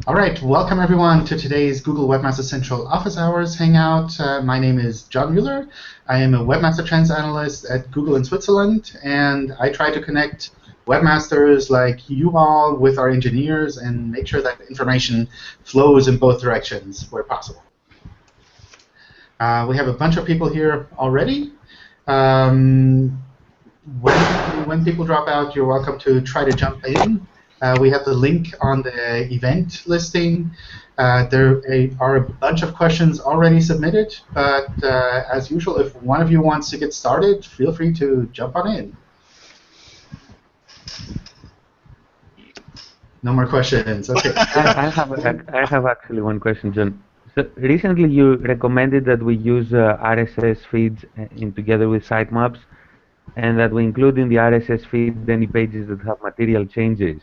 All right, welcome everyone to today's Google Webmaster Central Office Hours Hangout. My name is John Mueller. I am a Webmaster Trends Analyst at Google in Switzerland, and I try to connect webmasters like you all with our engineers and make sure that information flows in both directions where possible. We have a bunch of people here already. When people drop out, you're welcome to try to jump in. We have the link on the event listing. There are a bunch of questions already submitted, but as usual, if one of you wants to get started, feel free to jump on in. No more questions. Okay. I have actually one question, John. So recently you recommended that we use RSS feeds together with sitemaps, and that we include in the RSS feed any pages that have material changes.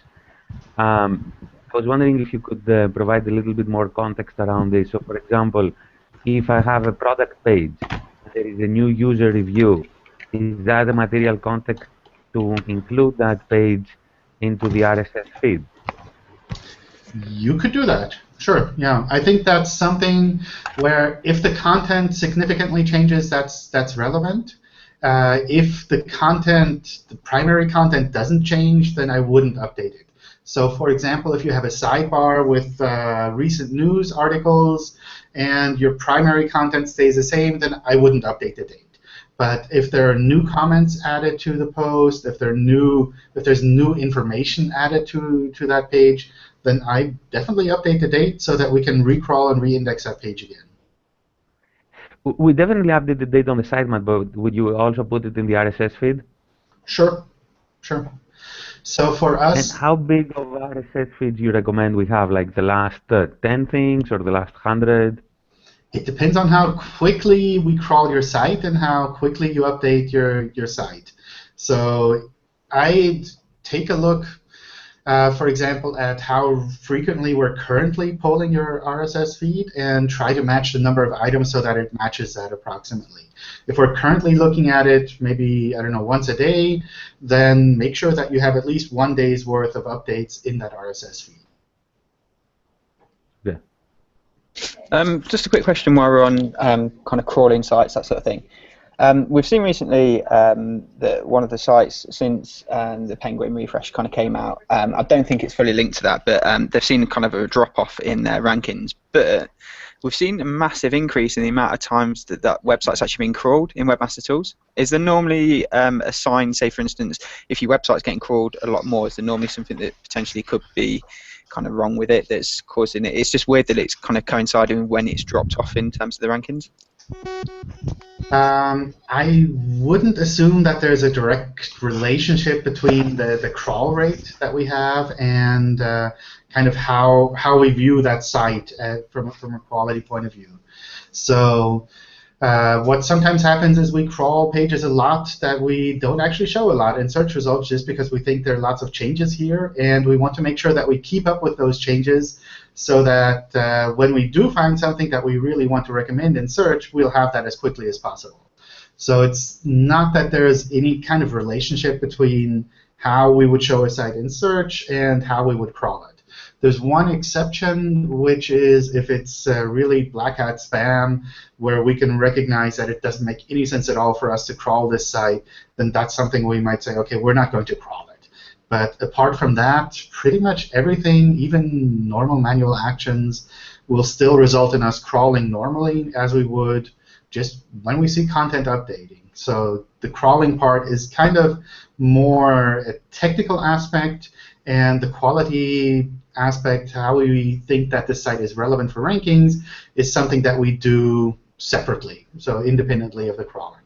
I was wondering if you could provide a little bit more context around this. So, for example, if I have a product page, there is a new user review, is that a material context to include that page into the RSS feed? You could do that. Sure, yeah. I think that's something where if the content significantly changes, that's relevant. If the content, the primary content doesn't change, then I wouldn't update it. So for example, if you have a sidebar with recent news articles and your primary content stays the same, then I wouldn't update the date. But if there are new comments added to the post, if there's new information added to that page, then I definitely update the date so that we can recrawl and reindex that page again. We definitely update the date on the sitemap, but would you also put it in the RSS feed? Sure, sure. So for us, and how big of RSS feed do you recommend we have? Like the last 10 things or the last 100? It depends on how quickly we crawl your site and how quickly you update your site. So I take a look, for example, at how frequently we're currently polling your RSS feed and try to match the number of items so that it matches that approximately. If we're currently looking at it maybe, I don't know, once a day, then make sure that you have at least 1 day's worth of updates in that RSS feed. Yeah. Just a quick question while we're on kind of crawling sites, that sort of thing. We've seen recently that one of the sites since the Penguin refresh kind of came out, I don't think it's fully linked to that, but they've seen kind of a drop-off in their rankings. But we've seen a massive increase in the amount of times that that website's actually been crawled in Webmaster Tools. Is there normally a sign, say for instance, if your website's getting crawled a lot more, is there normally something that potentially could be kind of wrong with it that's causing it? It's just weird that it's kind of coinciding when it's dropped off in terms of the rankings. I wouldn't assume that there's a direct relationship between the crawl rate that we have and kind of how we view that site from a quality point of view. So what sometimes happens is we crawl pages a lot that we don't actually show a lot in search results just because we think there are lots of changes here, and we want to make sure that we keep up with those changes so that when we do find something that we really want to recommend in search, we'll have that as quickly as possible. So it's not that there's any kind of relationship between how we would show a site in search and how we would crawl it. There's one exception, which is if it's really black hat spam, where we can recognize that it doesn't make any sense at all for us to crawl this site, then that's something we might say, okay, we're not going to crawl it. But apart from that, pretty much everything, even normal manual actions, will still result in us crawling normally as we would just when we see content updating. So the crawling part is kind of more a technical aspect, and the quality aspect, how we think that this site is relevant for rankings, is something that we do separately, so independently of the crawling.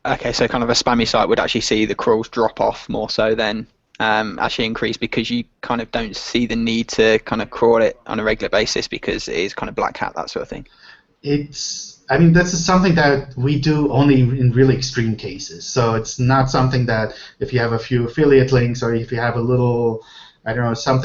Okay, so kind of a spammy site would actually see the crawls drop off more so than actually increase because you kind of don't see the need to kind of crawl it on a regular basis because it is kind of black hat, that sort of thing. I mean, this is something that we do only in really extreme cases. So it's not something that if you have a few affiliate links or if you have a little, I don't know, some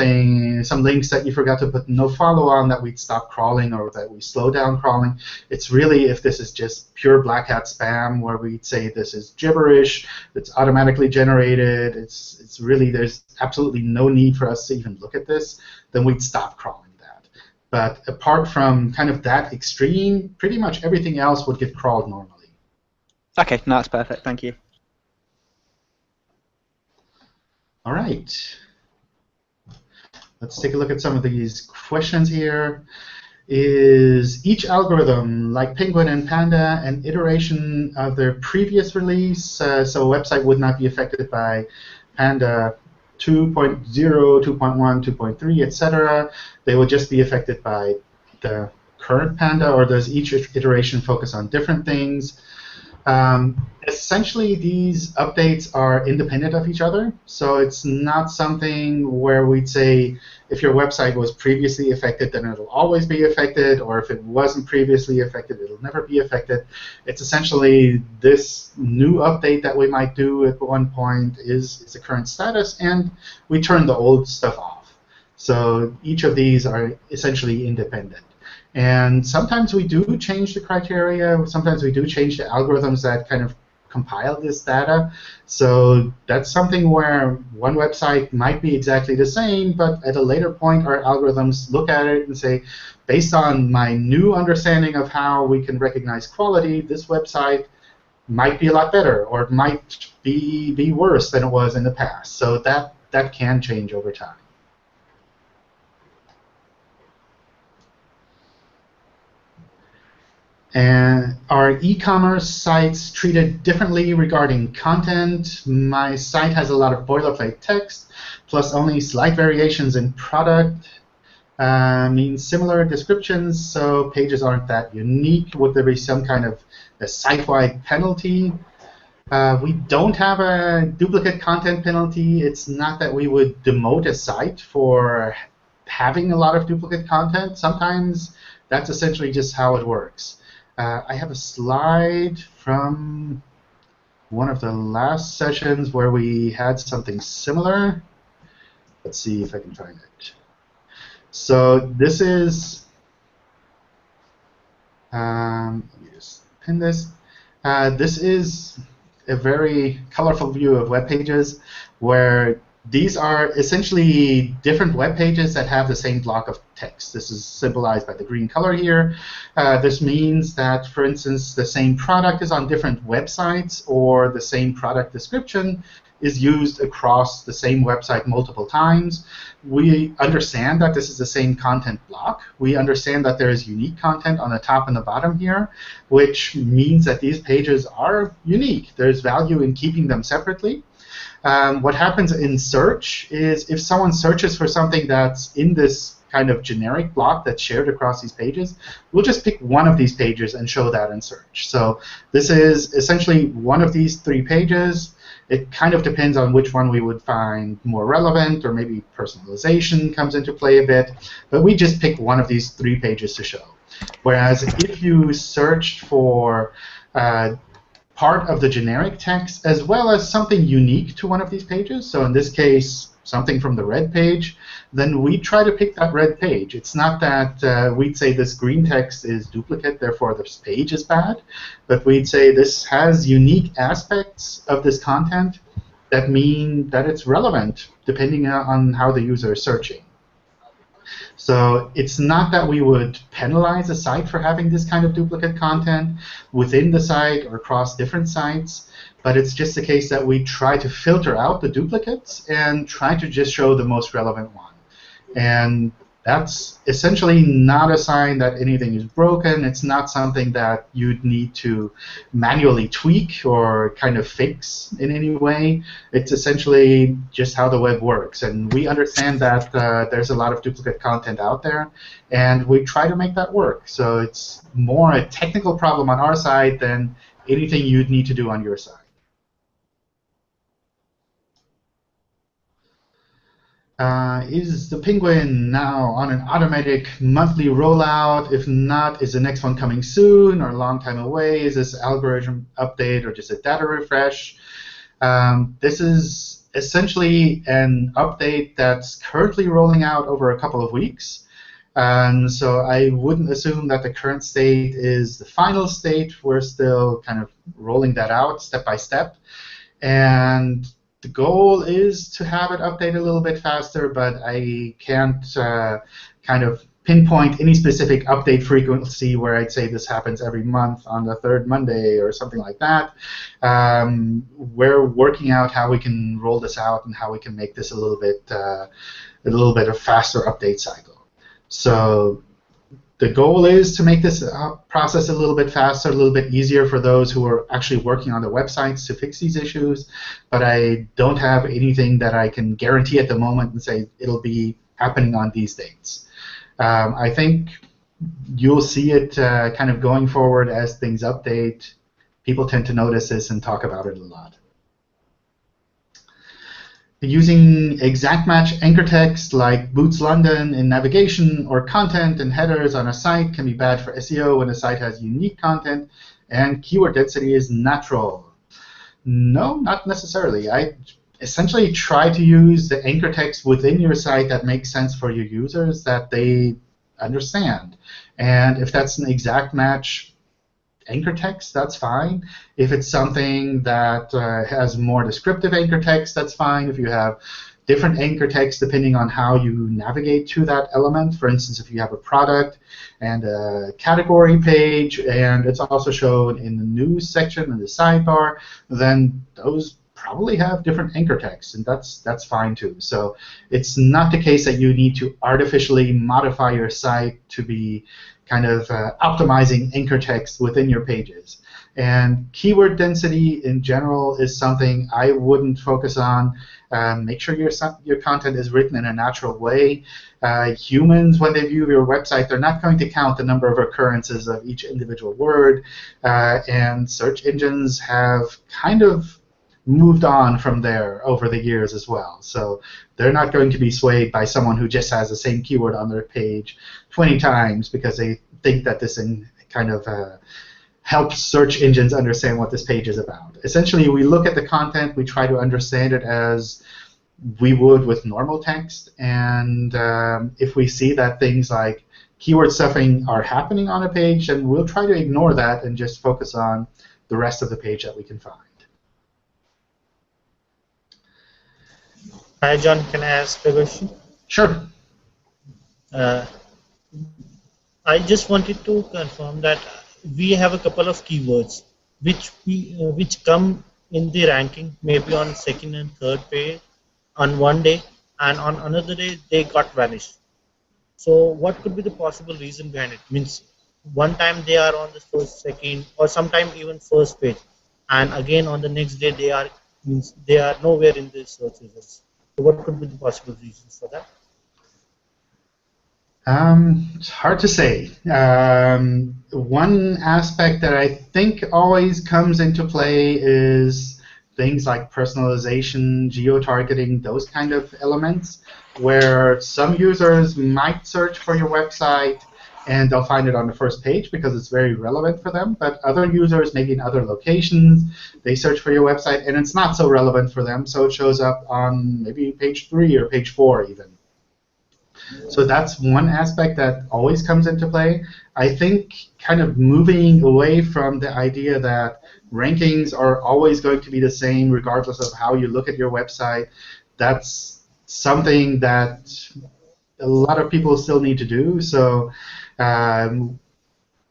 links that you forgot to put no follow on, that we'd stop crawling or that we slow down crawling. It's really if this is just pure black hat spam where we'd say this is gibberish, it's automatically generated, it's really, there's absolutely no need for us to even look at this, then we'd stop crawling that. But apart from kind of that extreme, pretty much everything else would get crawled normally. Okay, no, that's perfect. Thank you. All right. Let's take a look at some of these questions here. Is each algorithm, like Penguin and Panda, an iteration of their previous release? So a website would not be affected by Panda 2.0, 2.1, 2.3, etc. They would just be affected by the current Panda, or does each iteration focus on different things? Essentially, these updates are independent of each other, so it's not something where we'd say if your website was previously affected, then it'll always be affected, or if it wasn't previously affected, it'll never be affected. It's essentially this new update that we might do at one point is the current status, and we turn the old stuff off. So each of these are essentially independent. And sometimes we do change the criteria. Sometimes we do change the algorithms that kind of compile this data. So that's something where one website might be exactly the same, but at a later point, our algorithms look at it and say, based on my new understanding of how we can recognize quality, this website might be a lot better, or it might be worse than it was in the past. So that can change over time. And are e-commerce sites treated differently regarding content? My site has a lot of boilerplate text, plus only slight variations in product. Means similar descriptions, so pages aren't that unique. Would there be some kind of a site-wide penalty? We don't have a duplicate content penalty. It's not that we would demote a site for having a lot of duplicate content. Sometimes that's essentially just how it works. I have a slide from one of the last sessions where we had something similar. Let's see if I can find it. So this is, let me just pin this. This is a very colorful view of web pages where these are essentially different web pages that have the same block of text. This is symbolized by the green color here. This means that, for instance, the same product is on different websites, or the same product description is used across the same website multiple times. We understand that this is the same content block. We understand that there is unique content on the top and the bottom here, which means that these pages are unique. There's value in keeping them separately. What happens in search is if someone searches for something that's in this kind of generic block that's shared across these pages, we'll just pick one of these pages and show that in search. So this is essentially one of these three pages. It kind of depends on which one we would find more relevant, or maybe personalization comes into play a bit. But we just pick one of these three pages to show. Whereas if you searched for part of the generic text as well as something unique to one of these pages, so in this case, something from the red page, then we try to pick that red page. It's not that we'd say this green text is duplicate, therefore this page is bad, but we'd say this has unique aspects of this content that mean that it's relevant depending on how the user is searching. So it's not that we would penalize a site for having this kind of duplicate content within the site or across different sites, but it's just the case that we try to filter out the duplicates and try to just show the most relevant one. And that's essentially not a sign that anything is broken. It's not something that you'd need to manually tweak or kind of fix in any way. It's essentially just how the web works. And we understand that there's a lot of duplicate content out there, and we try to make that work. So it's more a technical problem on our side than anything you'd need to do on your side. Is the Penguin now on an automatic monthly rollout? If not, is the next one coming soon or a long time away? Is this algorithm update or just a data refresh? This is essentially an update that's currently rolling out over a couple of weeks. And so I wouldn't assume that the current state is the final state. We're still kind of rolling that out step by step. And the goal is to have it update a little bit faster, but I can't kind of pinpoint any specific update frequency where I'd say this happens every month on the third Monday or something like that. We're working out how we can roll this out and how we can make this a little bit of faster update cycle. So the goal is to make this process a little bit faster, a little bit easier for those who are actually working on the websites to fix these issues. But I don't have anything that I can guarantee at the moment and say it'll be happening on these dates. I think you'll see it kind of going forward as things update. People tend to notice this and talk about it a lot. Using exact match anchor text like Boots London in navigation or content and headers on a site can be bad for SEO when a site has unique content and keyword density is natural. No, not necessarily. I essentially try to use the anchor text within your site that makes sense for your users, that they understand. And if that's an exact match anchor text, that's fine. If it's something that has more descriptive anchor text, that's fine. If you have different anchor text depending on how you navigate to that element, for instance, if you have a product and a category page and it's also shown in the news section in the sidebar, then those probably have different anchor text, and that's fine too. So it's not the case that you need to artificially modify your site to be kind of optimizing anchor text within your pages. And keyword density in general is something I wouldn't focus on. Make sure your content is written in a natural way. Humans, when they view your website, they're not going to count the number of occurrences of each individual word. And search engines have kind of moved on from there over the years as well. So they're not going to be swayed by someone who just has the same keyword on their page 20 times because they think that this kind of helps search engines understand what this page is about. Essentially, we look at the content, we try to understand it as we would with normal text, and if we see that things like keyword stuffing are happening on a page, then we'll try to ignore that and just focus on the rest of the page that we can find. Hi, John. Can I ask a question? Sure. I just wanted to confirm that we have a couple of keywords which come in the ranking maybe on second and third page on one day, and on another day they got vanished. So what could be the possible reason behind it? Means one time they are on the first, second, or sometime even first page, and again on the next day they are nowhere in the search results. So what could be the possible reasons for that? It's hard to say. One aspect that I think always comes into play is things like personalization, geo-targeting, those kind of elements, where some users might search for your website and they'll find it on the first page because it's very relevant for them, but other users, maybe in other locations, they search for your website and it's not so relevant for them, so it shows up on maybe page 3 or page 4 even. So that's one aspect that always comes into play. I think kind of moving away from the idea that rankings are always going to be the same regardless of how you look at your website, that's something that a lot of people still need to do. So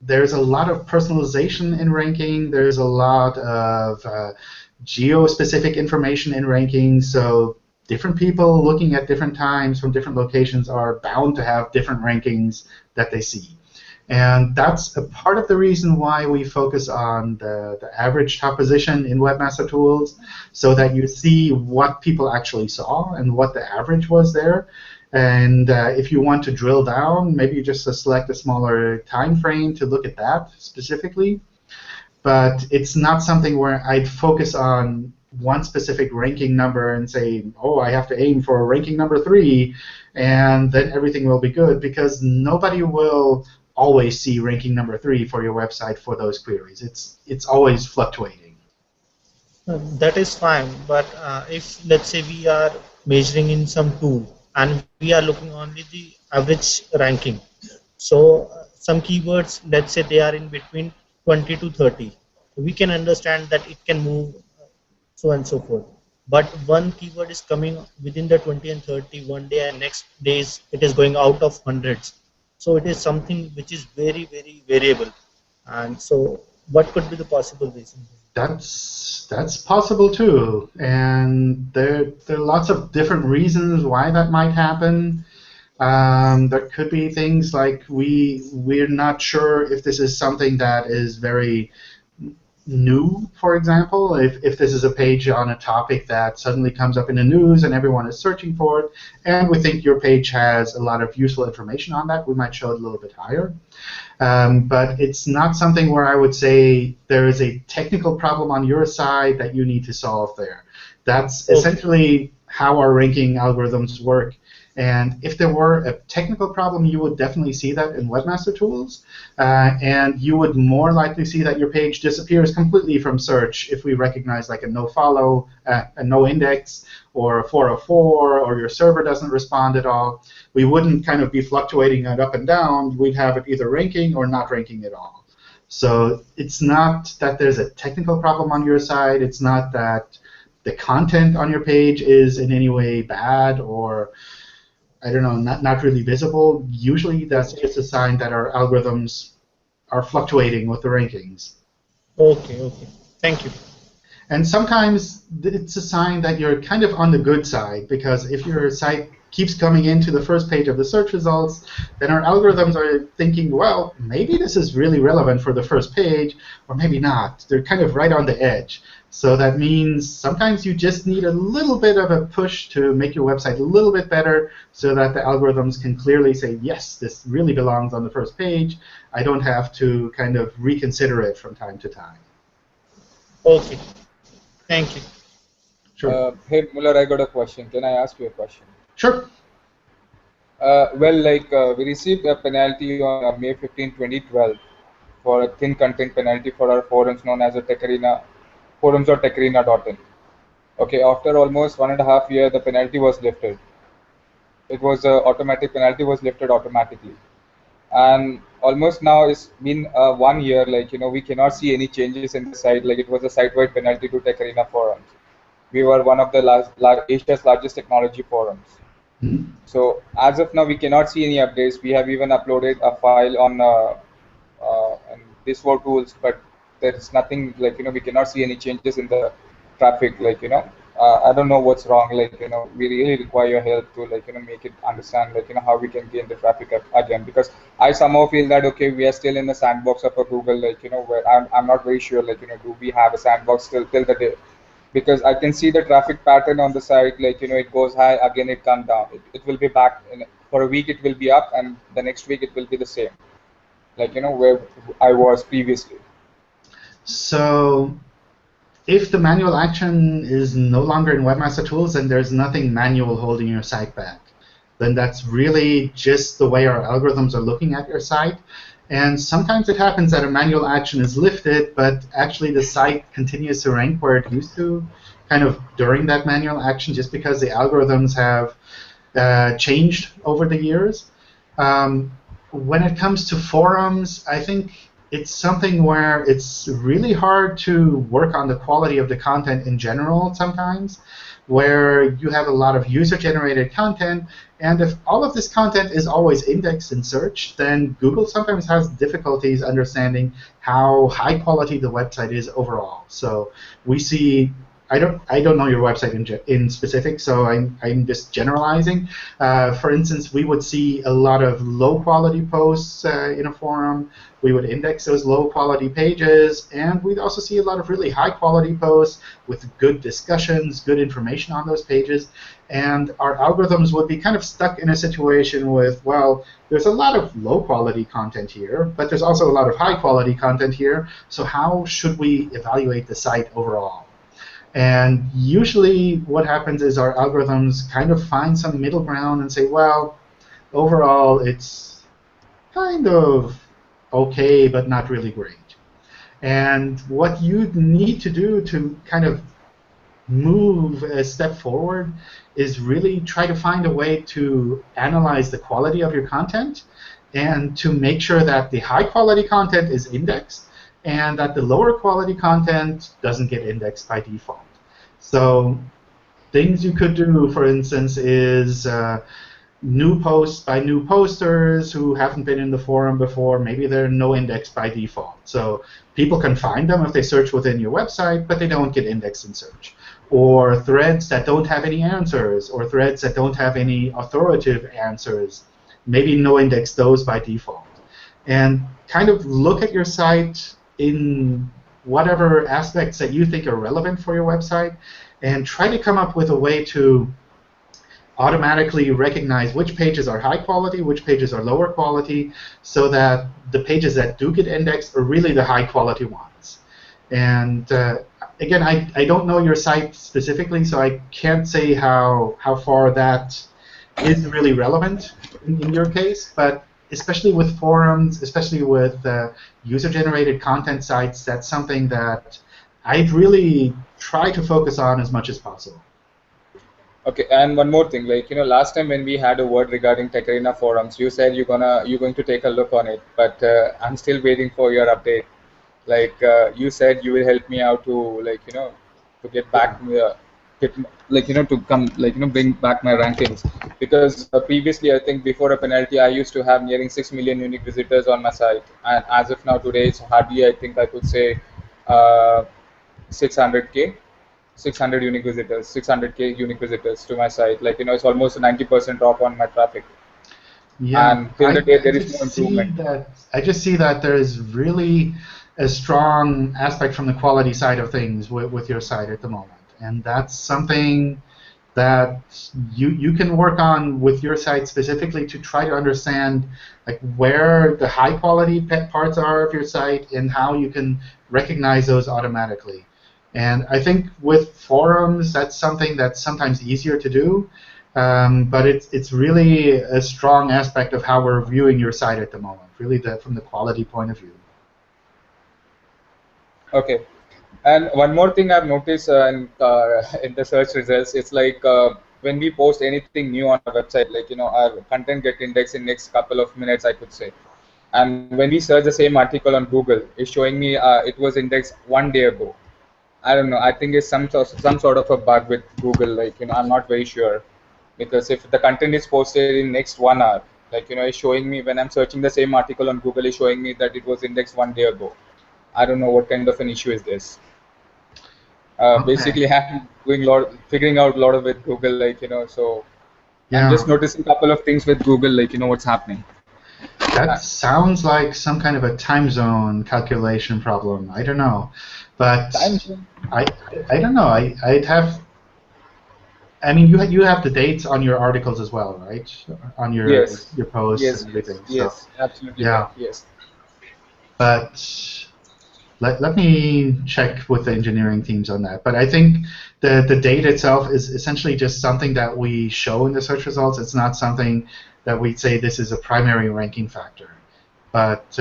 there's a lot of personalization in ranking. There's a lot of geo-specific information in ranking. So different people looking at different times from different locations are bound to have different rankings that they see. And that's a part of the reason why we focus on the average top position in Webmaster Tools, so that you see what people actually saw and what the average was there. And if you want to drill down, maybe you just select a smaller time frame to look at that specifically. But it's not something where I'd focus on one specific ranking number and say, oh, I have to aim for ranking number 3, and then everything will be good, because nobody will always see ranking number 3 for your website for those queries. It's always fluctuating. That is fine, but if let's say we are measuring in some tool and we are looking only the average ranking, so some keywords, let's say they are in between 20 to 30, we can understand that it can move so and so forth. But one keyword is coming within the 20 and 30 one day, and next days it is going out of hundreds. So it is something which is very, very variable. And so what could be the possible reason? That's possible too, and there are lots of different reasons why that might happen. There could be things like we're not sure if this is something that is very new, for example. If this is a page on a topic that suddenly comes up in the news and everyone is searching for it, and we think your page has a lot of useful information on that, we might show it a little bit higher. But it's not something where I would say there is a technical problem on your side that you need to solve there. That's essentially how our ranking algorithms work. And if there were a technical problem, you would definitely see that in Webmaster Tools. And you would more likely see that your page disappears completely from search if we recognize like a no-follow, a no-index, or a 404, or your server doesn't respond at all. We wouldn't kind of be fluctuating it up and down. We'd have it either ranking or not ranking at all. So it's not that there's a technical problem on your side. It's not that the content on your page is in any way bad or, I don't know, not really visible. Usually that's just a sign that our algorithms are fluctuating with the rankings. Okay. Thank you. And sometimes it's a sign that you're kind of on the good side, because if your site keeps coming into the first page of the search results, then our algorithms are thinking, well, maybe this is really relevant for the first page, or maybe not. They're kind of right on the edge. So that means sometimes you just need a little bit of a push to make your website a little bit better so that the algorithms can clearly say, yes, this really belongs on the first page. I don't have to kind of reconsider it from time to time. Okay. Thank you. Sure. Hey, Muller, I got a question. Can I ask you a question? Sure. We received a penalty on May 15, 2012 for a thin content penalty for our forums known as a Techerina, forums.techerina.in. Okay, after almost 1.5 years, the penalty was lifted. It was automatic penalty was lifted automatically. And almost now it's been 1 year, we cannot see any changes in the site. Like, it was a site-wide penalty to Techerina forums. We were one of the Asia's largest technology forums. Mm-hmm. So as of now, we cannot see any updates. We have even uploaded a file on Google Tools, but there is nothing, we cannot see any changes in the traffic. I don't know what's wrong. We really require your help to, make it understand, how we can gain the traffic again. Because I somehow feel that, okay, we are still in the sandbox of a Google, where I'm not very sure, do we have a sandbox still till the day? Because I can see the traffic pattern on the site, it goes high, again it comes down. It will be back for a week, it will be up, and the next week it will be the same, where I was previously. So if the manual action is no longer in Webmaster Tools and there's nothing manual holding your site back, then that's really just the way our algorithms are looking at your site. And sometimes it happens that a manual action is lifted, but actually the site continues to rank where it used to, kind of during that manual action, just because the algorithms have changed over the years. When it comes to forums, I think it's something where it's really hard to work on the quality of the content in general sometimes, where you have a lot of user-generated content, and if all of this content is always indexed in search, then Google sometimes has difficulties understanding how high quality the website is overall. So we see, I don't know your website in specific, so I'm just generalizing. For instance, we would see a lot of low quality posts in a forum. We would index those low quality pages, and we'd also see a lot of really high quality posts with good discussions, good information on those pages. And our algorithms would be kind of stuck in a situation with, well, there's a lot of low quality content here, but there's also a lot of high quality content here. So how should we evaluate the site overall? And usually what happens is our algorithms kind of find some middle ground and say, well, overall it's kind of okay, but not really great. And what you need to do to kind of move a step forward is really try to find a way to analyze the quality of your content and to make sure that the high quality content is indexed and that the lower quality content doesn't get indexed by default. So things you could do, for instance, is new posts by new posters who haven't been in the forum before. Maybe they're no indexed by default. So people can find them if they search within your website, but they don't get indexed in search. Or threads that don't have any answers, or threads that don't have any authoritative answers. Maybe no index those by default. And kind of look at your site in whatever aspects that you think are relevant for your website, and try to come up with a way to automatically recognize which pages are high quality, which pages are lower quality, so that the pages that do get indexed are really the high quality ones. And again, I don't know your site specifically, so I can't say how far that is really relevant in your case, but especially with forums, especially with user-generated content sites, that's something that I'd really try to focus on as much as possible. Okay, and one more thing, like last time when we had a word regarding Tech Arena forums, you said you're going to take a look on it, but I'm still waiting for your update. Like you said, you will help me out to to get back to come bring back my rankings, because previously I think before a penalty I used to have nearing 6 million unique visitors on my site, and as of now today it's hardly, I think I could say 600k. 600 unique visitors, 600k unique visitors to my site. Like it's almost a 90% drop on my traffic. Yeah, and till the day there is no improvement. I just see that there is really a strong aspect from the quality side of things with your site at the moment, and that's something that you can work on with your site specifically to try to understand like where the high quality parts are of your site and how you can recognize those automatically. And I think with forums, that's something that's sometimes easier to do, but it's really a strong aspect of how we're viewing your site at the moment, really from the quality point of view. Okay. And one more thing I've noticed in the search results, it's like when we post anything new on our website, like our content get indexed in next couple of minutes, I could say. And when we search the same article on Google, it's showing me it was indexed 1 day ago. I don't know. I think it's some sort of a bug with Google. Like I'm not very sure, because if the content is posted in next 1 hour, like it's showing me when I'm searching the same article on Google, it's showing me that it was indexed 1 day ago. I don't know what kind of an issue is this. Okay. Basically, I'm figuring out a lot of with Google, like so. Yeah. I'm just noticing a couple of things with Google, like what's happening. That sounds like some kind of a time zone calculation problem. I don't know, but I don't know. I'd have. I mean, you have the dates on your articles as well, right? On your your posts and everything. Yes, so, absolutely. Yeah. Right. Yes. But let me check with the engineering teams on that. But I think the data itself is essentially just something that we show in the search results. It's not something that we'd say this is a primary ranking factor. But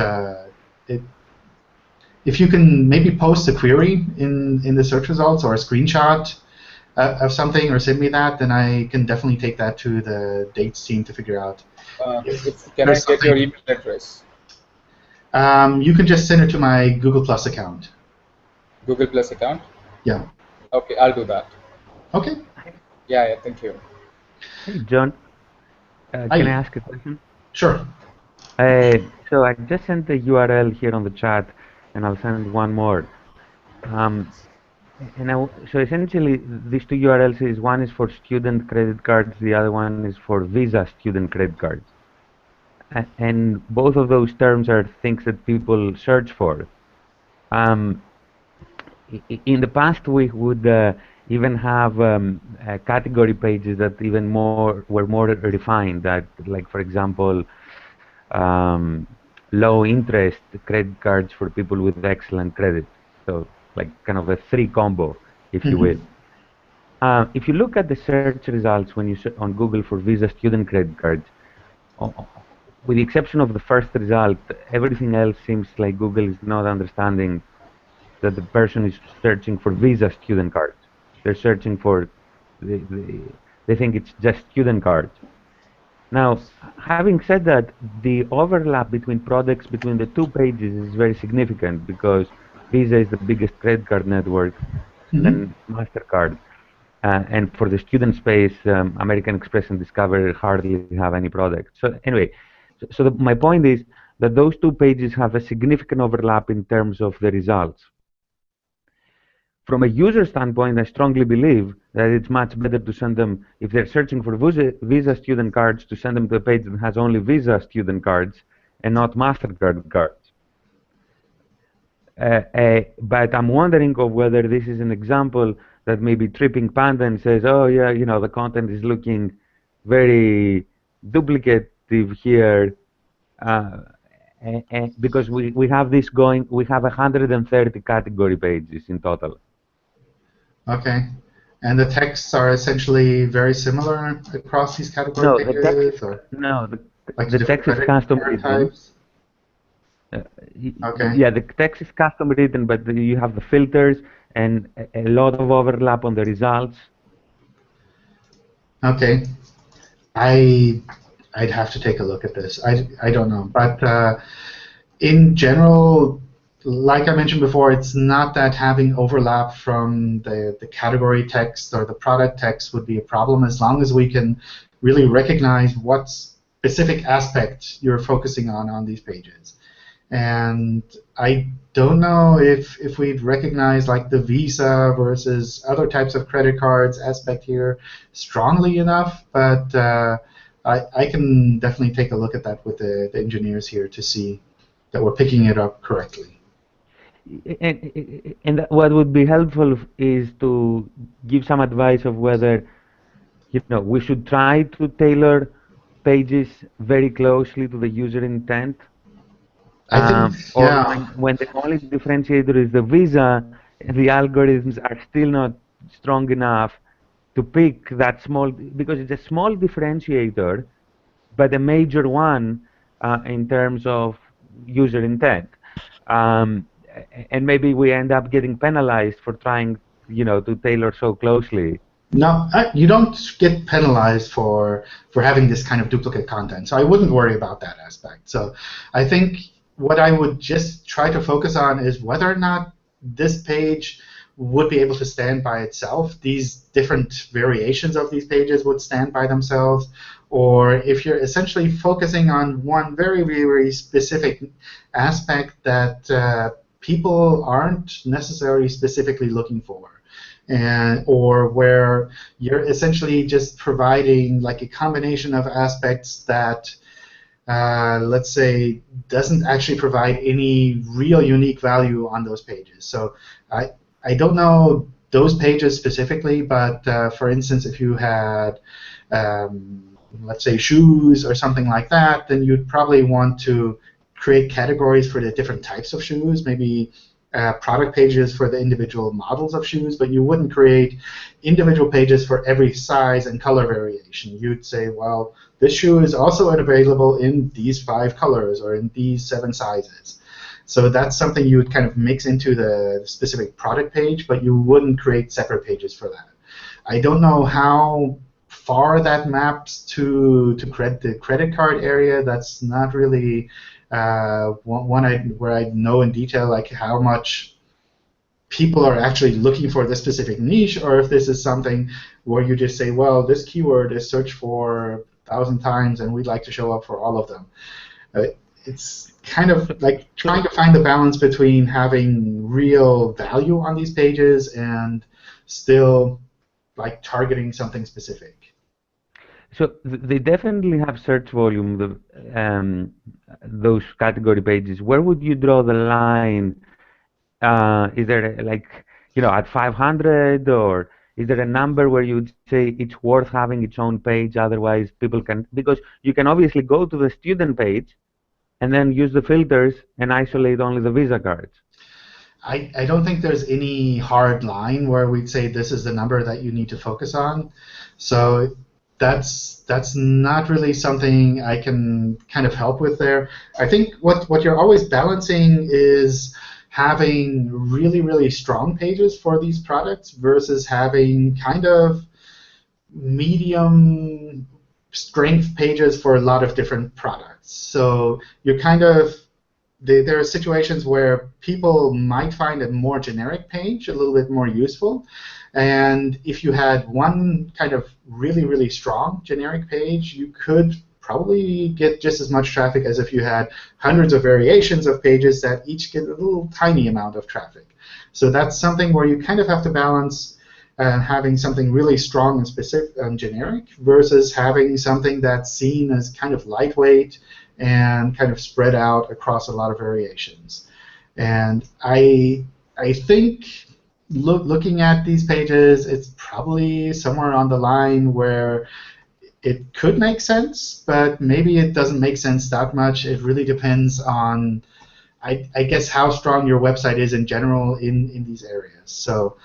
if you can maybe post a query in the search results or a screenshot of something or send me that, then I can definitely take that to the dates team to figure out. Can I get your email address? You can just send it to my Google Plus account. Google Plus account? Yeah. Okay, I'll do that. Okay. Yeah, thank you. Hey, John, can I ask a question? Sure. So I just sent the URL here on the chat, and I'll send one more. So essentially, these two URLs is one is for student credit cards, the other one is for Visa student credit cards. And both of those terms are things that people search for. In the past, we would even have category pages that were more refined. That, like for example, low interest credit cards for people with excellent credit. So like kind of a 3 combo, if you will. If you look at the search results when you search on Google for Visa student credit cards, with the exception of the first result, everything else seems like Google is not understanding that the person is searching for Visa student cards. They're searching for, they think it's just student cards. Now, having said that, the overlap between products between the two pages is very significant because Visa is the biggest credit card network, and then MasterCard. and for the student space, American Express and Discover hardly have any product. So anyway, my point is that those two pages have a significant overlap in terms of the results. From a user standpoint, I strongly believe that it's much better to send them, if they're searching for Visa student cards, to send them to a page that has only Visa student cards and not MasterCard cards. But I'm wondering of whether this is an example that maybe Tripping Panda and says, oh yeah, you know, the content is looking very duplicative here, because we have this going, we have 130 category pages in total. Okay. And the texts are essentially very similar across these category pages? The text is custom written. Okay. Yeah, the text is custom written, but you have the filters and a lot of overlap on the results. Okay. I'd have to take a look at this. I don't know. But in general, like I mentioned before, it's not that having overlap from the category text or the product text would be a problem, as long as we can really recognize what specific aspect you're focusing on these pages. And I don't know if we'd recognize like the Visa versus other types of credit cards aspect here strongly enough, but I can definitely take a look at that with the engineers here to see that we're picking it up correctly. And what would be helpful is to give some advice of whether, you know, we should try to tailor pages very closely to the user intent. I think, or yeah. when the only differentiator is the Visa, the algorithms are still not strong enough to pick that small, because it's a small differentiator, but a major one in terms of user intent. And maybe we end up getting penalized for trying, you know, to tailor so closely. No, you don't get penalized for having this kind of duplicate content, so I wouldn't worry about that aspect. So I think what I would just try to focus on is whether or not this page would be able to stand by itself. These different variations of these pages would stand by themselves, or if you're essentially focusing on one very, very specific aspect that people aren't necessarily specifically looking for. Or where you're essentially just providing like a combination of aspects that, let's say, doesn't actually provide any real unique value on those pages. So I don't know those pages specifically, but for instance, if you had, let's say, shoes or something like that, then you'd probably want to create categories for the different types of shoes, maybe product pages for the individual models of shoes, but you wouldn't create individual pages for every size and color variation. You'd say, well, this shoe is also available in these 5 colors or in these 7 sizes. So that's something you would kind of mix into the specific product page, but you wouldn't create separate pages for that. I don't know how far that maps to the credit card area. That's not really where I know in detail like how much people are actually looking for this specific niche, or if this is something where you just say, well, this keyword is searched for 1,000 times and we'd like to show up for all of them. It's kind of like trying to find the balance between having real value on these pages and still like targeting something specific. So they definitely have search volume, those category pages. Where would you draw the line? Is there like, you know, at 500, or is there a number where you would say it's worth having its own page, otherwise people can, because you can obviously go to the student page and then use the filters and isolate only the Visa cards. I don't think there's any hard line where we'd say this is the number that you need to focus on. So that's not really something I can kind of help with there. I think what you're always balancing is having really, really strong pages for these products versus having kind of medium strength pages for a lot of different products. So you're kind of there are situations where people might find a more generic page a little bit more useful. And if you had one kind of really, really strong generic page, you could probably get just as much traffic as if you had hundreds of variations of pages that each get a little tiny amount of traffic. So that's something where you kind of have to balance having something really strong and specific and generic versus having something that's seen as kind of lightweight and kind of spread out across a lot of variations. And I think looking at these pages, it's probably somewhere on the line where it could make sense, but maybe it doesn't make sense that much. It really depends on, I guess, how strong your website is in general in these areas. So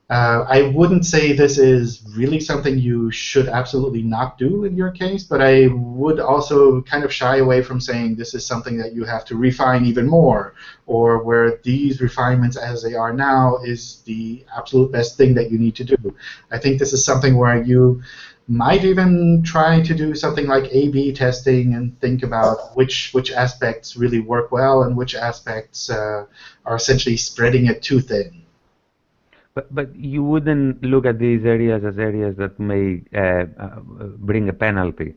I wouldn't say this is really something you should absolutely not do in your case, but I would also kind of shy away from saying this is something that you have to refine even more, or where these refinements as they are now is the absolute best thing that you need to do. I think this is something where you might even try to do something like A/B testing and think about which aspects really work well and which aspects are essentially spreading it too thin. But you wouldn't look at these areas as areas that may bring a penalty.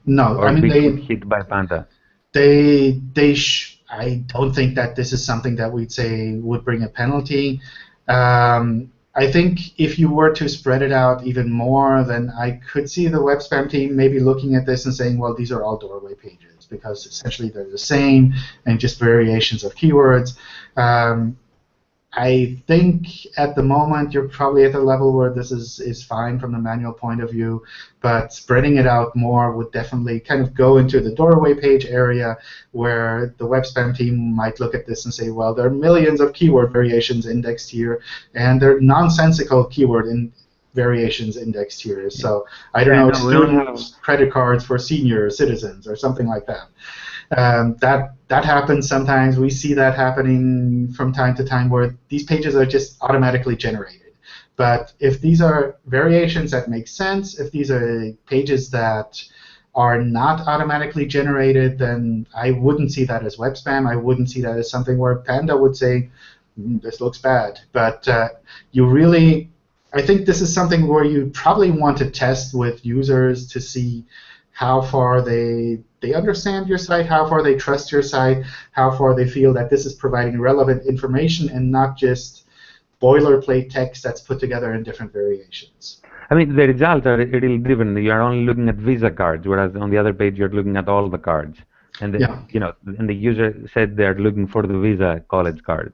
No, or I mean be hit by Panda. I don't think that this is something that we'd say would bring a penalty. I think if you were to spread it out even more, then I could see the web spam team maybe looking at this and saying, well, these are all doorway pages because essentially they're the same and just variations of keywords. I think at the moment you're probably at the level where this is fine from the manual point of view, but spreading it out more would definitely kind of go into the doorway page area where the web spam team might look at this and say, well, there are millions of keyword variations indexed here, and there are nonsensical keyword variations indexed here. So I don't know, student credit cards for senior citizens or something like that. That happens sometimes. We see that happening from time to time where these pages are just automatically generated. But if these are variations that make sense, if these are pages that are not automatically generated, then I wouldn't see that as web spam. I wouldn't see that as something where Panda would say, this looks bad. But I think this is something where you probably want to test with users to see how far they understand your site, how far they trust your site, how far they feel that this is providing relevant information and not just boilerplate text that's put together in different variations. I mean, the results are really different. You are only looking at Visa cards, whereas on the other page you're looking at all the cards. And and the user said they're looking for the Visa college cards.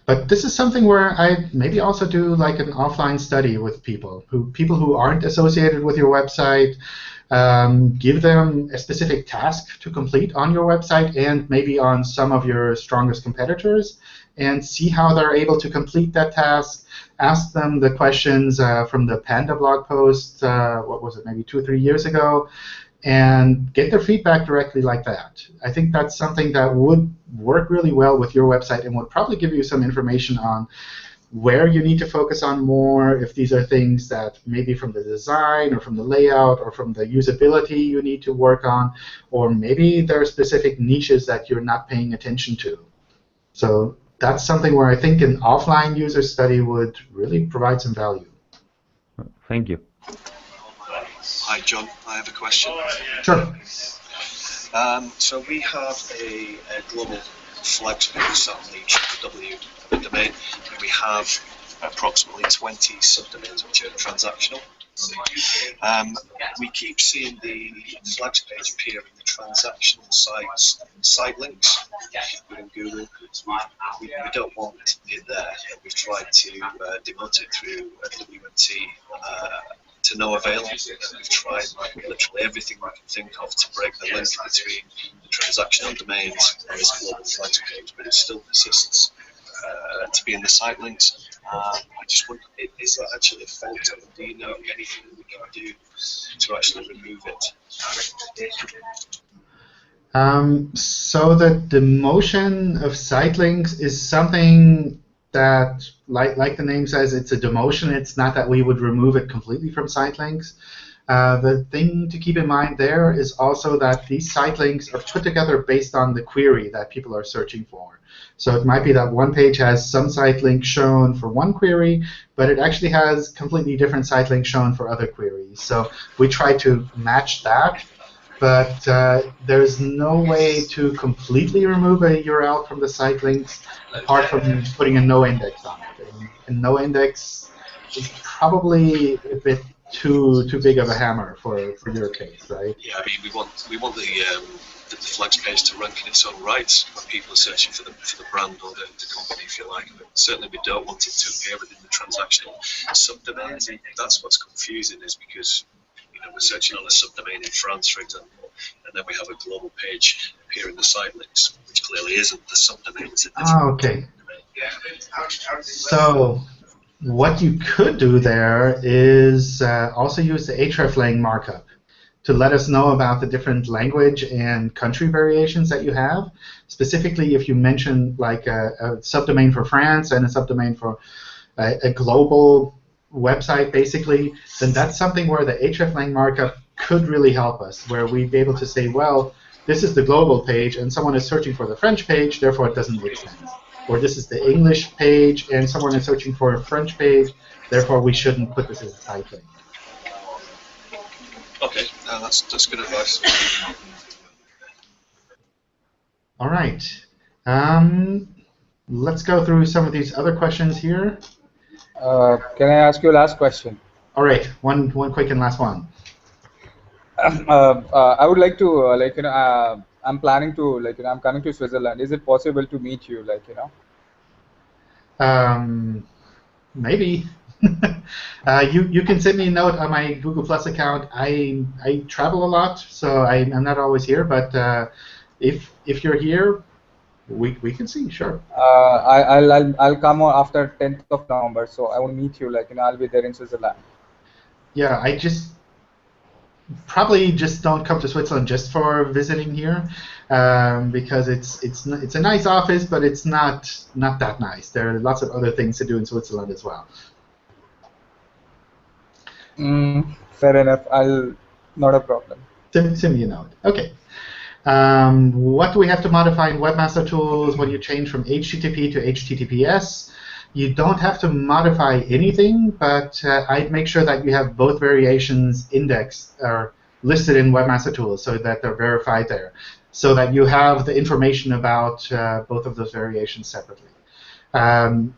But this is something where I maybe also do like an offline study with people who aren't associated with your website. Give them a specific task to complete on your website and maybe on some of your strongest competitors, and see how they're able to complete that task. Ask them the questions from the Panda blog post, what was it, maybe 2 or 3 years ago, and get their feedback directly like that. I think that's something that would work really well with your website and would probably give you some information on where you need to focus on more, if these are things that maybe from the design or from the layout or from the usability you need to work on, or maybe there are specific niches that you're not paying attention to. So that's something where I think an offline user study would really provide some value. Thank you. Hi, John. I have a question. Sure. So we have a global flags page set on each W of the domain, and we have approximately 20 subdomains which are transactional. We keep seeing the flags page appear in the transactional sites, Sitelinks within Google. We don't want it there. We've tried to demote it through WMT to no avail. We've tried literally everything we can think of to break the link between the transactional domains and this global flags page, but it still persists to be in the Sitelinks. I just wonder, is that actually a fault? Do you know anything that we can do to actually remove it? So the demotion of Sitelinks is something that, like the name says, it's a demotion. It's not that we would remove it completely from Sitelinks. The thing to keep in mind there is also that these site links are put together based on the query that people are searching for. So it might be that one page has some site links shown for one query, but it actually has completely different site links shown for other queries. So we try to match that, but there's no way to completely remove a URL from the site links apart from putting a no index on it. And a no index is probably a bit too big of a hammer for your case, right? Yeah, I mean, we want the flags page to rank in its own right when people are searching for the brand or the company, if you like. But certainly, we don't want it to appear within the transactional subdomains. That's what's confusing, is because we're searching on a subdomain in France, for example, and then we have a global page appear in the site links, which clearly isn't. The subdomain is a different okay. domain. So what you could do there is also use the Hreflang markup to let us know about the different language and country variations that you have. Specifically, if you mention like a subdomain for France and a subdomain for a global website, basically, then that's something where the Hreflang markup could really help us, where we'd be able to say, well, this is the global page, and someone is searching for the French page, therefore it doesn't make sense. Or this is the English page, and someone is searching for a French page, therefore we shouldn't put this as a site link. Okay, that's good advice. All right. Let's go through some of these other questions here. Can I ask you a last question? All right, one quick and last one. I would like to, I'm planning to, I'm coming to Switzerland. Is it possible to meet you, Maybe. You can send me a note on my Google Plus account. I travel a lot, so I'm not always here. But if you're here, we can see, sure. I'll come on after 10th of November, so I want to meet you. I'll be there in Switzerland. Yeah, I probably just don't come to Switzerland just for visiting here, because it's a nice office, but it's not that nice. There are lots of other things to do in Switzerland as well. Fair enough. Not a problem. Send me a note. Okay. What do we have to modify in Webmaster Tools when you change from HTTP to HTTPS? You don't have to modify anything, but I'd make sure that you have both variations indexed or listed in Webmaster Tools so that they're verified there, so that you have the information about both of those variations separately.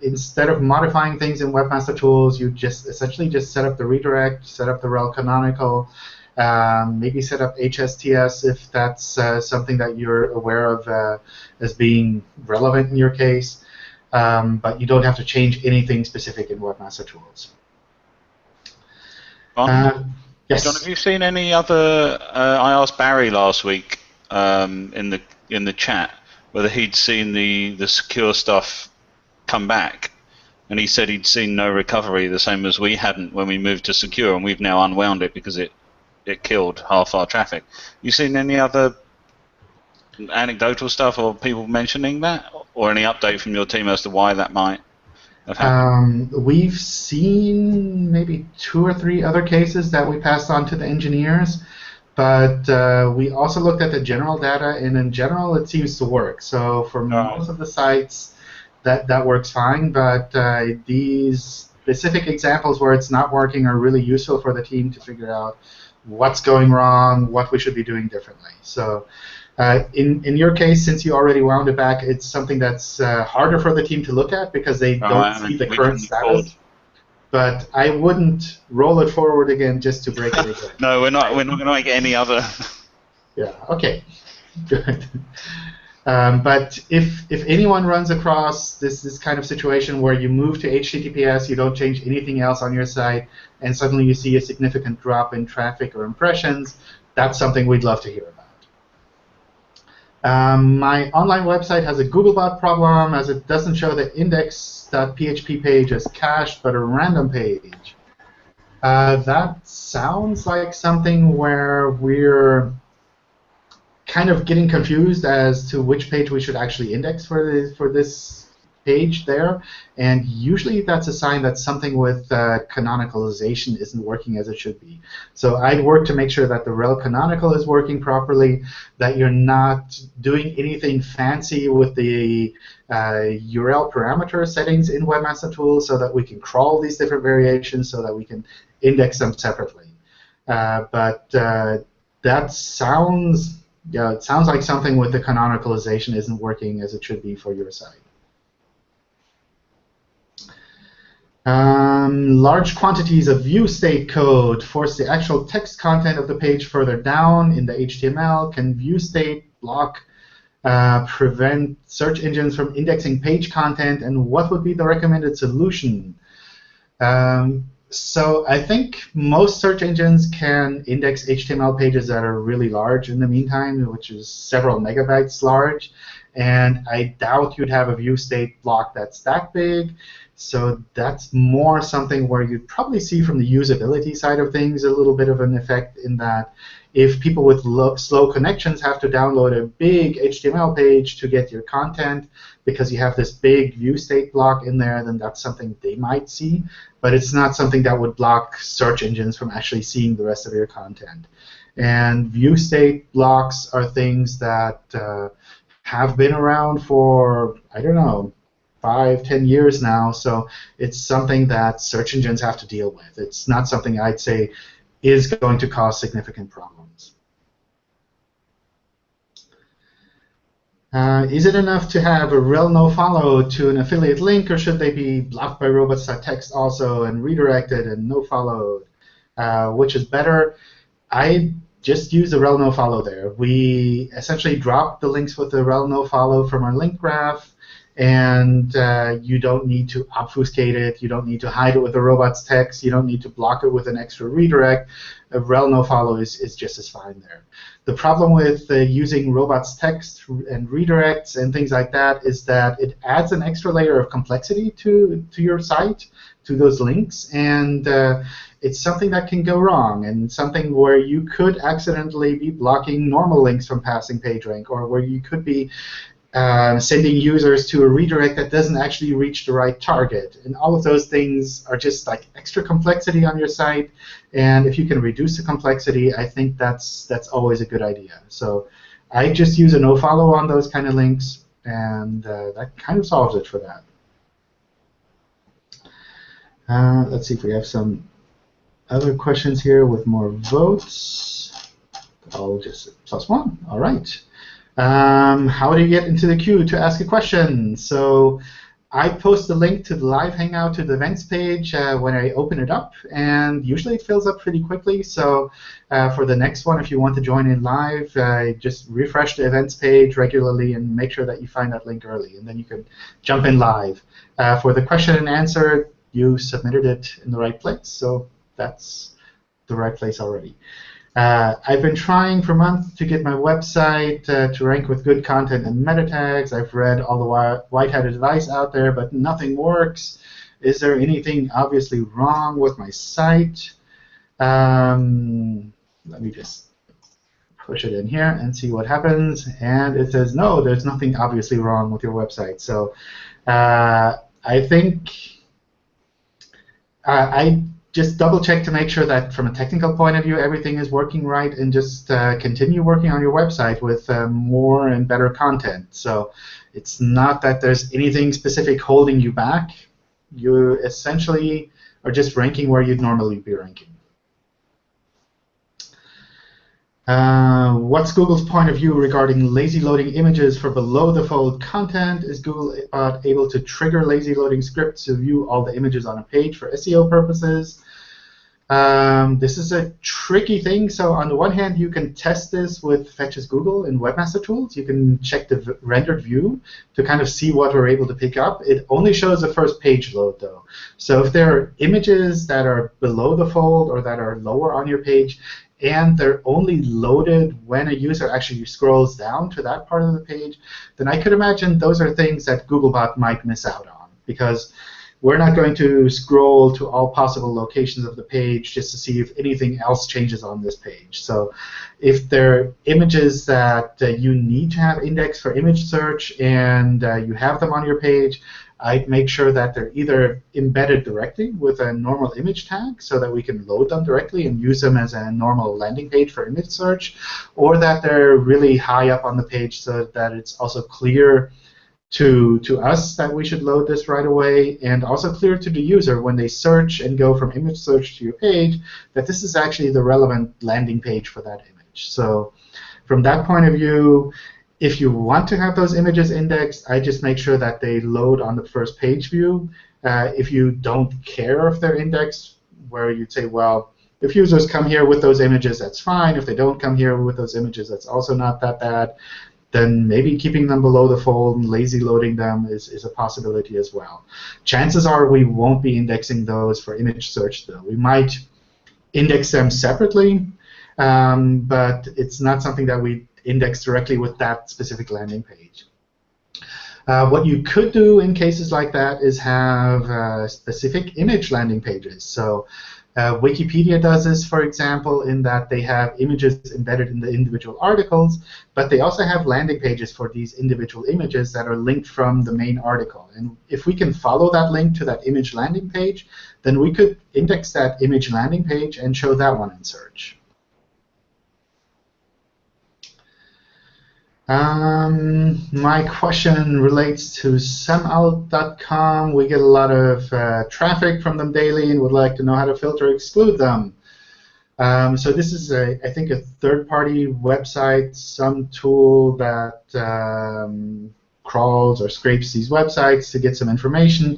Instead of modifying things in Webmaster Tools, you essentially just set up the redirect, set up the rel canonical, maybe set up HSTS if that's something that you're aware of as being relevant in your case. But you don't have to change anything specific in Webmaster Tools. Yes. John, have you seen any other? I asked Barry last week in the chat whether he'd seen the secure stuff come back, and he said he'd seen no recovery, the same as we hadn't when we moved to secure, and we've now unwound it because it killed half our traffic. You seen any other anecdotal stuff or people mentioning that, or any update from your team as to why that might have happened? We've seen maybe 2 or 3 other cases that we passed on to the engineers, but we also looked at the general data, and in general it seems to work. So for most of the sites, that works fine, but these specific examples where it's not working are really useful for the team to figure out what's going wrong, what we should be doing differently. So in your case, since you already wound it back, it's something that's harder for the team to look at because they don't see the current status. But I wouldn't roll it forward again just to break it again. No, we're not going to make any other. Yeah. Okay. Good. But if anyone runs across this kind of situation where you move to HTTPS, you don't change anything else on your site, and suddenly you see a significant drop in traffic or impressions, that's something we'd love to hear about. My online website has a Googlebot problem, as it doesn't show the index.php page as cached, but a random page. That sounds like something where we're kind of getting confused as to which page we should actually index for this page there, and usually that's a sign that something with canonicalization isn't working as it should be. So I'd work to make sure that the rel canonical is working properly, that you're not doing anything fancy with the URL parameter settings in Webmaster Tools so that we can crawl these different variations so that we can index them separately. But that sounds, yeah, it sounds like something with the canonicalization isn't working as it should be for your site. Large quantities of view state code force the actual text content of the page further down in the HTML. Can view state block prevent search engines from indexing page content, and what would be the recommended solution? So I think most search engines can index HTML pages that are really large in the meantime, which is several megabytes large. And I doubt you'd have a view state block that's that big. So that's more something where you'd probably see from the usability side of things a little bit of an effect in that if people with slow connections have to download a big HTML page to get your content because you have this big view state block in there, then that's something they might see. But it's not something that would block search engines from actually seeing the rest of your content. And view state blocks are things that have been around for, I don't know, 5, 10 years now. So it's something that search engines have to deal with. It's not something I'd say is going to cause significant problems. Is it enough to have a rel nofollow to an affiliate link, or should they be blocked by robots.txt also and redirected and nofollowed? Which is better? I just use the rel nofollow there. We essentially drop the links with the rel nofollow from our link graph, and you don't need to obfuscate it. You don't need to hide it with the robots text. You don't need to block it with an extra redirect. A rel nofollow is just as fine there. The problem with using robots text and redirects and things like that is that it adds an extra layer of complexity to your site, to those links, and it's something that can go wrong, and something where you could accidentally be blocking normal links from passing PageRank, or where you could be sending users to a redirect that doesn't actually reach the right target. And all of those things are just like extra complexity on your site. And if you can reduce the complexity, I think that's always a good idea. So I just use a nofollow on those kind of links, and that kind of solves it for that. Let's see if we have some other questions here with more votes. I'll just +1. All right. How do you get into the queue to ask a question? So I post the link to the live hangout to the events page when I open it up, and usually it fills up pretty quickly. So for the next one, if you want to join in live, just refresh the events page regularly and make sure that you find that link early, and then you can jump in live. For the question and answer, you submitted it in the right place, so that's the right place already. I've been trying for months to get my website to rank with good content and meta tags. I've read all the white-hat advice out there, but nothing works. Is there anything obviously wrong with my site? Let me just push it in here and see what happens. And it says, no, there's nothing obviously wrong with your website. So I think I just double check to make sure that from a technical point of view everything is working right, and just continue working on your website with more and better content. So it's not that there's anything specific holding you back. You essentially are just ranking where you'd normally be ranking. What's Google's point of view regarding lazy loading images for below the fold content? Is Google able to trigger lazy loading scripts to view all the images on a page for SEO purposes? This is a tricky thing. So on the one hand, you can test this with Fetches Google in Webmaster Tools. You can check the rendered view to kind of see what we're able to pick up. It only shows the first page load, though. So if there are images that are below the fold or that are lower on your page, and they're only loaded when a user actually scrolls down to that part of the page, then I could imagine those are things that Googlebot might miss out on, because we're not going to scroll to all possible locations of the page just to see if anything else changes on this page. So if there are images that you need to have indexed for image search and you have them on your page, I'd make sure that they're either embedded directly with a normal image tag so that we can load them directly and use them as a normal landing page for image search, or that they're really high up on the page so that it's also clear to us that we should load this right away, and also clear to the user when they search and go from image search to your page that this is actually the relevant landing page for that image. So from that point of view, if you want to have those images indexed, I just make sure that they load on the first page view. If you don't care if they're indexed, where you'd say, well, if users come here with those images, that's fine. If they don't come here with those images, that's also not that bad. Then maybe keeping them below the fold and lazy loading them is a possibility as well. Chances are we won't be indexing those for image search, though. We might index them separately, but it's not something that we index directly with that specific landing page. What you could do in cases like that is have specific image landing pages. So Wikipedia does this, for example, in that they have images embedded in the individual articles, but they also have landing pages for these individual images that are linked from the main article. And if we can follow that link to that image landing page, then we could index that image landing page and show that one in search. My question relates to semout.com. We get a lot of traffic from them daily and would like to know how to filter exclude them. So this is, I think, a third-party website, some tool that crawls or scrapes these websites to get some information.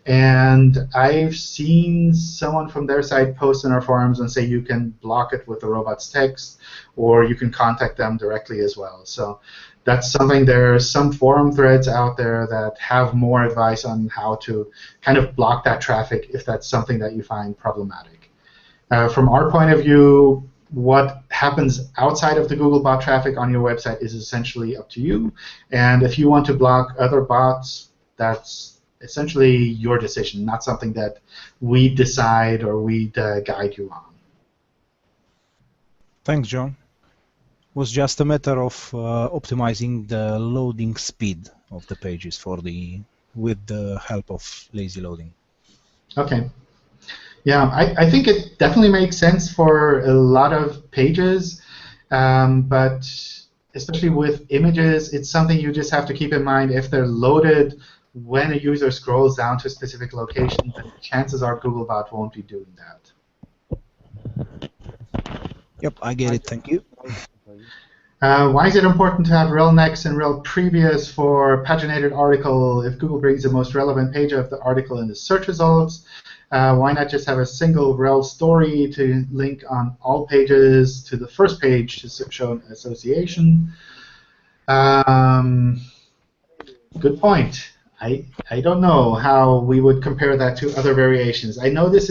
And I've seen someone from their side post in our forums and say you can block it with the robots text, or you can contact them directly as well. So that's something. There are some forum threads out there that have more advice on how to kind of block that traffic if that's something that you find problematic. From our point of view, what happens outside of the Googlebot traffic on your website is essentially up to you. And if you want to block other bots, that's essentially your decision, not something that we decide or we guide you on. Thanks, John. It was just a matter of optimizing the loading speed of the pages with the help of lazy loading. Okay. Yeah, I think it definitely makes sense for a lot of pages, but especially with images, it's something you just have to keep in mind. If they're loaded when a user scrolls down to a specific location, then chances are Googlebot won't be doing that. Yep, I get it. Thank you. Why is it important to have rel next and rel previous for paginated article if Google brings the most relevant page of the article in the search results? Why not just have a single rel story to link on all pages to the first page to show an association? Good point. I don't know how we would compare that to other variations. I know this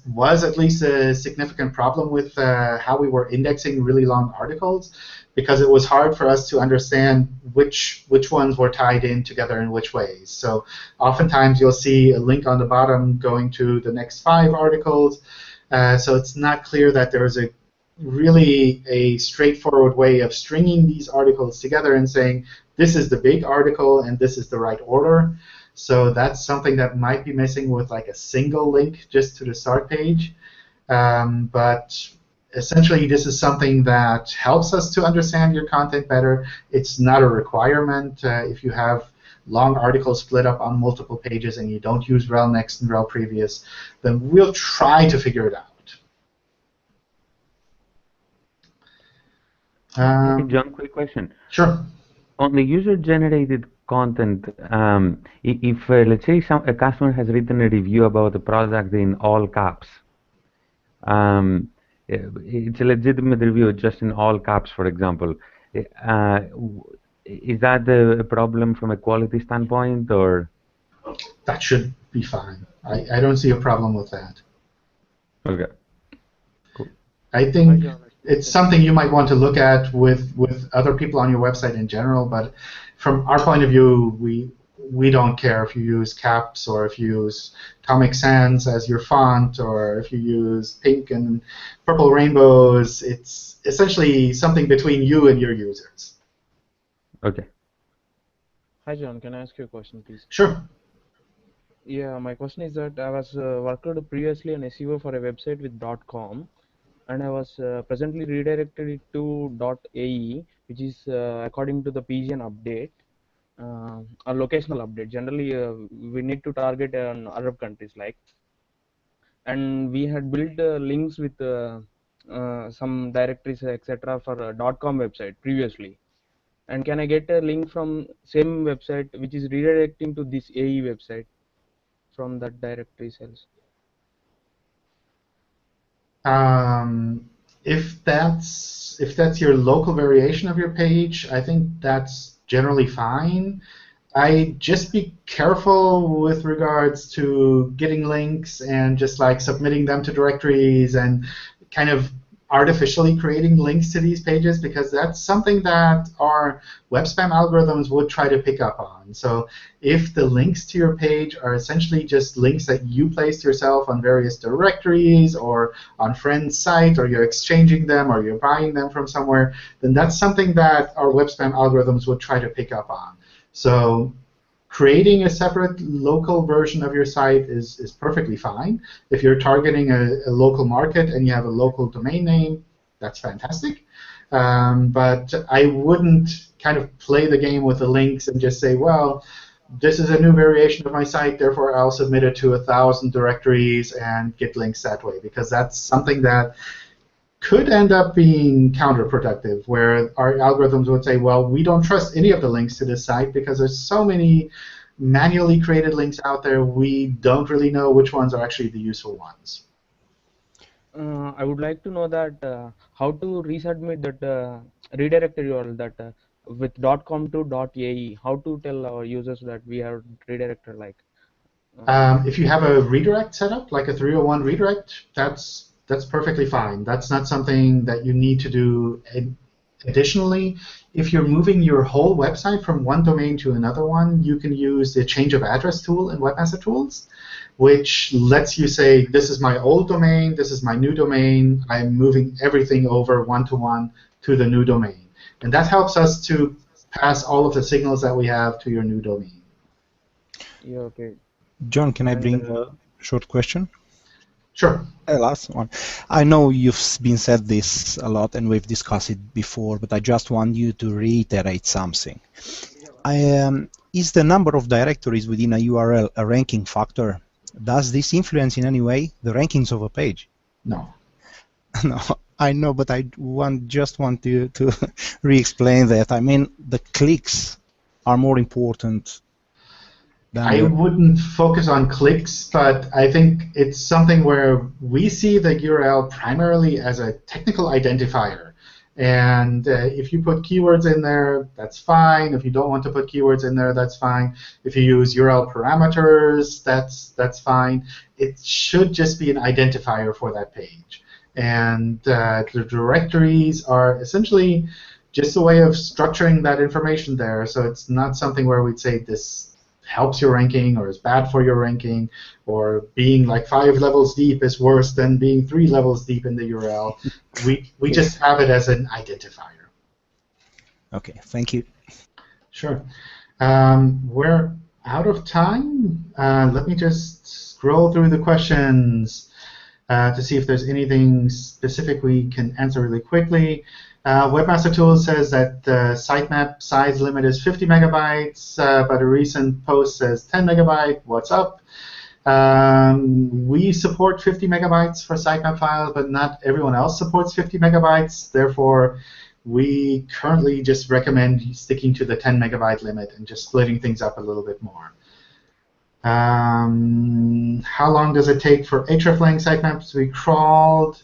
was at least a significant problem with how we were indexing really long articles, because it was hard for us to understand which ones were tied in together in which ways. So oftentimes you'll see a link on the bottom going to the next 5 articles. So it's not clear that there is really a straightforward way of stringing these articles together and saying, this is the big article and this is the right order. So that's something that might be missing with like a single link just to the start page. But essentially, this is something that helps us to understand your content better. It's not a requirement. If you have long articles split up on multiple pages and you don't use rel next and rel previous, then we'll try to figure it out. Hey, John, quick question. Sure. On the user-generated content, if let's say a customer has written a review about the product in all caps, it's a legitimate review just in all caps, for example. Is that a problem from a quality standpoint, or? That should be fine. I don't see a problem with that. Okay. Cool. I think it's something you might want to look at with other people on your website in general, but from our point of view, we don't care if you use caps or if you use Comic Sans as your font or if you use pink and purple rainbows. It's essentially something between you and your users. Okay. Hi John, can I ask you a question, please? Sure. Yeah, my question is that I was worked previously an SEO for a website with .com, and I was presently redirected it to .ae, which is according to the PGN update, a locational update. Generally, we need to target on Arab countries like, and we had built links with some directories, etc. for a .com website previously. And can I get a link from same website which is redirecting to this AE website from that directory cells? If that's your local variation of your page, I think that's generally fine. I just be careful with regards to getting links and just like submitting them to directories and kind of artificially creating links to these pages, because that's something that our web spam algorithms would try to pick up on. So if the links to your page are essentially just links that you placed yourself on various directories or on friends' site, or you're exchanging them or you're buying them from somewhere, then that's something that our web spam algorithms would try to pick up on. So creating a separate local version of your site is perfectly fine. If you're targeting a local market and you have a local domain name, that's fantastic. But I wouldn't kind of play the game with the links and just say, well, this is a new variation of my site, therefore I'll submit it to 1,000 directories and get links that way, because that's something that could end up being counterproductive, where our algorithms would say, well, we don't trust any of the links to this site because there's so many manually created links out there, we don't really know which ones are actually the useful ones. I would like to know that how to resubmit that redirected URL that with .com to .ae. How to tell our users that we are redirected like? If you have a redirect set up, like a 301 redirect, that's perfectly fine. That's not something that you need to do additionally. If you're moving your whole website from one domain to another one, you can use the change of address tool in Webmaster Tools, which lets you say, this is my old domain, this is my new domain, I'm moving everything over one-to-one to the new domain. And that helps us to pass all of the signals that we have to your new domain. Yeah, okay. John, can I bring a short question? Sure. Last one. I know you've been said this a lot and we've discussed it before, but I just want you to reiterate something. Is the number of directories within a URL a ranking factor? Does this influence in any way the rankings of a page? No. No, I know, but I just want you to re-explain that. I mean, the clicks are more important. I wouldn't focus on clicks, but I think it's something where we see the URL primarily as a technical identifier. And if you put keywords in there, that's fine. If you don't want to put keywords in there, that's fine. If you use URL parameters, that's fine. It should just be an identifier for that page. And the directories are essentially just a way of structuring that information there. So it's not something where we'd say this helps your ranking or is bad for your ranking, or being like 5 levels deep is worse than being 3 levels deep in the URL. We just have it as an identifier. Okay, thank you. Sure. We're out of time. Let me just scroll through the questions to see if there's anything specific we can answer really quickly. Webmaster Tools says that the sitemap size limit is 50 megabytes, but a recent post says 10 megabyte. What's up? We support 50 megabytes for sitemap files, but not everyone else supports 50 megabytes. Therefore, we currently just recommend sticking to the 10 megabyte limit and just splitting things up a little bit more. How long does it take for Hreflang sitemaps to be crawled?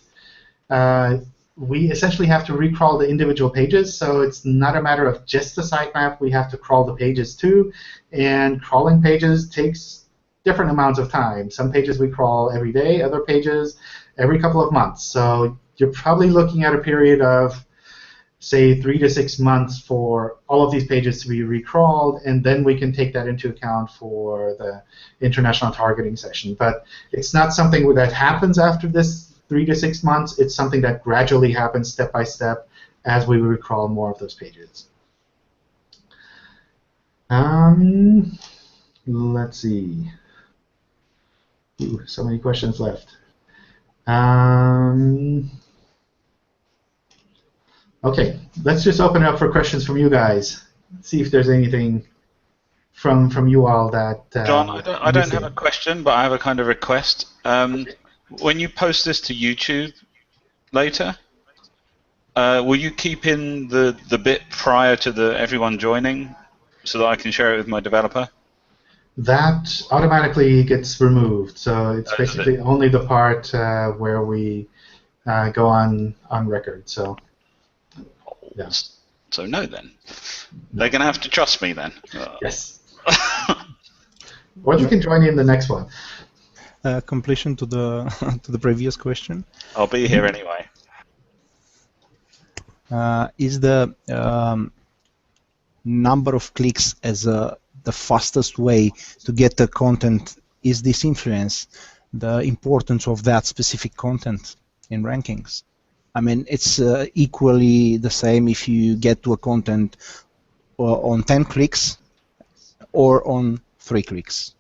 We essentially have to recrawl the individual pages, so it's not a matter of just the sitemap. We have to crawl the pages too, and crawling pages takes different amounts of time. Some pages we crawl every day, other pages every couple of months. So you're probably looking at a period of, say, 3 to 6 months for all of these pages to be recrawled, and then we can take that into account for the international targeting session. But it's not something that happens after this 3 to 6 months. It's something that gradually happens step by step as we recrawl more of those pages. Let's see. Ooh, so many questions left. Okay, let's just open it up for questions from you guys. See if there's anything from you all that. John, I don't have a question, but I have a kind of request. When you post this to YouTube later, will you keep in the bit prior to everyone joining so that I can share it with my developer? That automatically gets removed, so it's basically only the part where we go on record. So, yeah. So no, then they're going to have to trust me then. Yes. Or you can join in the next one. Completion to the to the previous question. I'll be here anyway. Is the number of clicks as the fastest way to get the content, is this influence the importance of that specific content in rankings? I mean, it's equally the same if you get to a content on 10 clicks or on 3 clicks.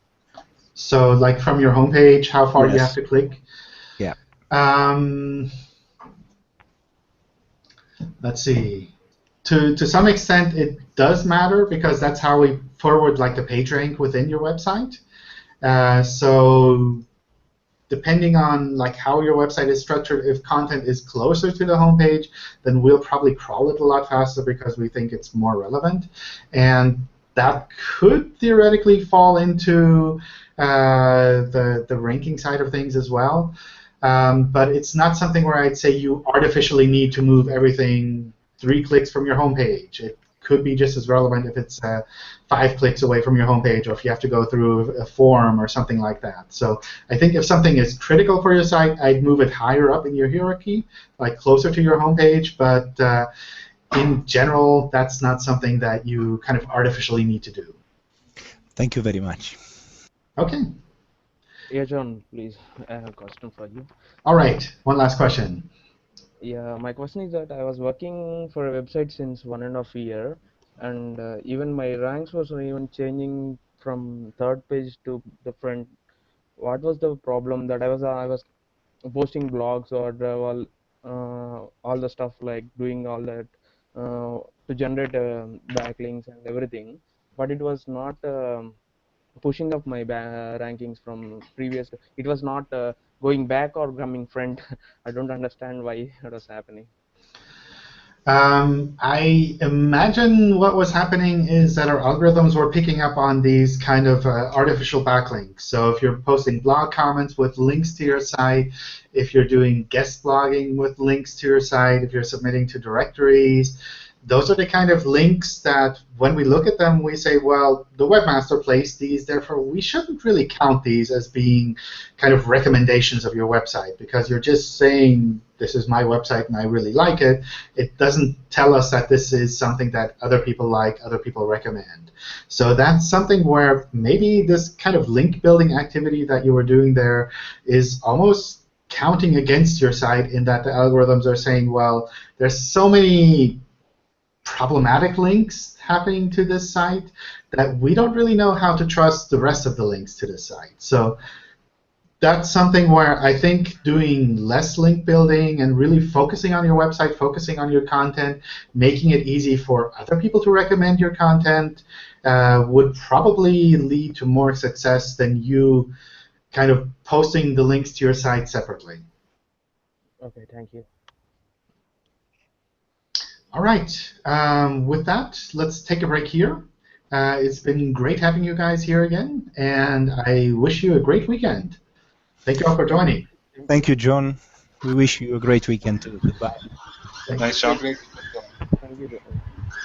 So, like from your homepage, how far you have to click? Yeah. Let's see. To some extent, it does matter because that's how we forward like the page rank within your website. So depending on like how your website is structured, if content is closer to the homepage, then we'll probably crawl it a lot faster because we think it's more relevant. And that could theoretically fall into the ranking side of things as well. But it's not something where I'd say you artificially need to move everything 3 clicks from your homepage. It could be just as relevant if it's 5 clicks away from your homepage, or if you have to go through a form or something like that. So I think if something is critical for your site, I'd move it higher up in your hierarchy, like closer to your homepage. But in general, that's not something that you kind of artificially need to do. Thank you very much. Okay. Yeah, John, please. I have a question for you. All right. One last question. Yeah, my question is that I was working for a website since 1.5 years, and even my ranks was even changing from third page to the front. What was the problem? That I was posting blogs or all the stuff like doing all that to generate backlinks and everything, but it was not pushing up my rankings from previous. It was not going back or coming front. I don't understand why it was happening. I imagine what was happening is that our algorithms were picking up on these kind of artificial backlinks. So if you're posting blog comments with links to your site, if you're doing guest blogging with links to your site, if you're submitting to directories, those are the kind of links that when we look at them, we say, well, the webmaster placed these, therefore we shouldn't really count these as being kind of recommendations of your website, because you're just saying, this is my website and I really like it. It doesn't tell us that this is something that other people like, other people recommend. So that's something where maybe this kind of link building activity that you were doing there is almost counting against your site, in that the algorithms are saying, well, there's so many problematic links happening to this site that we don't really know how to trust the rest of the links to this site. So that's something where I think doing less link building and really focusing on your website, focusing on your content, making it easy for other people to recommend your content would probably lead to more success than you kind of posting the links to your site separately. Okay, thank you. All right. With that, let's take a break here. It's been great having you guys here again, and I wish you a great weekend. Thank you all for joining. Thank you, John. We wish you a great weekend too. Goodbye. Thanks, John. Thank you, John.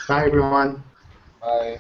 Bye, everyone. Bye.